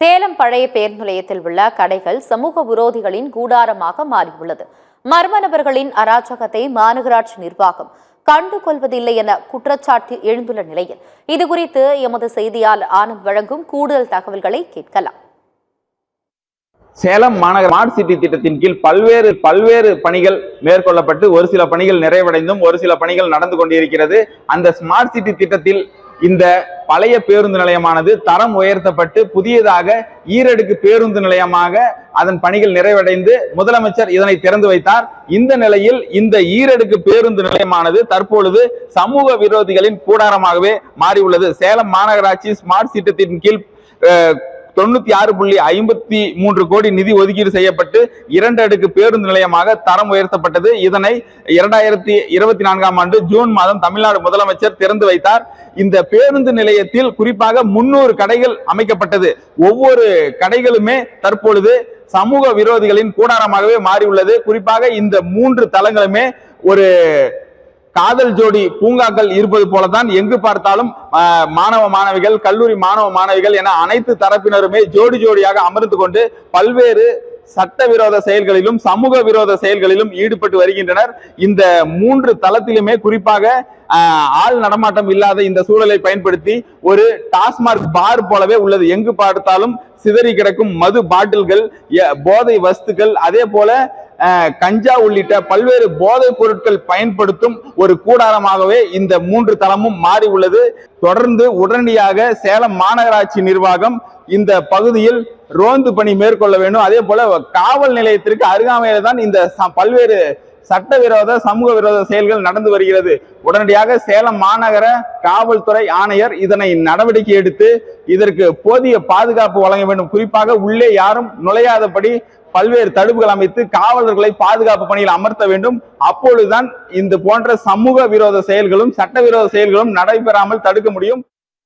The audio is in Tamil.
சேலம் பழைய பேருந்து நிலையத்தில் உள்ள கடைகள் சமூக விரோதிகளின் கூடாரமாக மாறியுள்ளது. மர்ம நபர்களின் அராஜகத்தை மாநகராட்சி நிர்வாகம் கண்டுகொள்வதில்லை என குற்றச்சாட்டு எழுந்துள்ள நிலையில் இதுகுறித்து எமது செய்தியாளர் ஆனந்த் வழங்கும் கூடுதல் தகவல்களை கேட்கலாம். சேலம் மாநகர ஸ்மார்ட் சிட்டி திட்டத்தின் கீழ் பல்வேறு பணிகள் மேற்கொள்ளப்பட்டு ஒரு சில பணிகள் நிறைவடைந்தும் ஒரு சில பணிகள் நடந்து கொண்டிருக்கிறது. அந்த ஸ்மார்ட் சிட்டி திட்டத்தில் இந்த பழைய பேருந்து நிலையமானது தரம் உயர்த்தப்பட்டு புதியதாக ஈரடுக்கு பேருந்து நிலையமாக அதன் பணிகள் நிறைவடைந்து முதலமைச்சர் இதனை திறந்து வைத்தார். இந்த நிலையில் இந்த ஈரடுக்கு பேருந்து நிலையமானது தற்பொழுது சமூக விரோதிகளின் கூடாரமாகவே மாறியுள்ளது. சேலம் மாநகராட்சி ஸ்மார்ட் திட்டத்தின் கீழ் 96.53 கோடி நிதி ஒதுக்கீடு செய்யப்பட்டு 2 அடுக்கு பேருந்து நிலையமாக தரம் உயர்த்தப்பட்டது. இதனை 2024ஆம் ஆண்டு ஜூன் மாதம் தமிழ்நாடு முதலமைச்சர் திறந்து வைத்தார். இந்த பேருந்து நிலையத்தில் குறிப்பாக 300 கடைகள் அமைக்கப்பட்டது. ஒவ்வொரு கடைகளுமே தற்பொழுது சமூக விரோதிகளின் கூடாரமாகவே மாறியுள்ளது. குறிப்பாக இந்த 3 தளங்களுமே ஒரு காதல் ஜோடி பூங்காக்கள் இருப்பது போலதான் எங்கு பார்த்தாலும் மாணவ மாணவிகள், கல்லூரி மாணவ மாணவிகள் என அனைத்து தரப்பினருமே ஜோடி ஜோடியாக அமர்ந்து கொண்டு பல்வேறு சட்டவிரோத செயல்களிலும் சமூக விரோத செயல்களிலும் ஈடுபட்டு வருகின்றனர். இந்த 3 தளத்திலுமே குறிப்பாக ஆள் நடமாட்டம் இல்லாத இந்த சூழலை பயன்படுத்தி ஒரு டாஸ்மாக் பார் போலவே உள்ளது. எங்கு பார்த்தாலும் சிதறி கிடக்கும் மது பாட்டில்கள், போதை வஸ்துக்கள், அதே போல கஞ்சா உள்ளிட்ட பல்வேறு போதைப் பொருட்கள் பயன்படுத்தும் ஒரு கூடாரமாகவே இந்த 3 தளமும் மாறி உள்ளது. தொடர்ந்து உடனடியாக சேலம் மாநகராட்சி நிர்வாகம் இந்த பகுதியில் ரோந்து பணி மேற்கொள்ள வேண்டும். அதே போல காவல் நிலையத்திற்கு அருகாமையில தான் இந்த பல்வேறு சட்டவிரோத சமூக விரோத செயல்கள் நடந்து வருகிறது. உடனடியாக சேலம் மாநகர காவல்துறை ஆணையர் இதனை நடவடிக்கை எடுத்து இதற்கு போதிய பாதுகாப்பு வழங்க வேண்டும். குறிப்பாக உள்ளே யாரும் நுழையாதபடி பல்வேறு தடுப்புகள் அமைத்து காவலர்களை பாதுகாப்பு பணியில் அமர்த்த வேண்டும். அப்பொழுதுதான் இந்த போன்ற சமூக விரோத செயல்களும் சட்டவிரோத செயல்களும் நடைபெறாமல் தடுக்க முடியும்.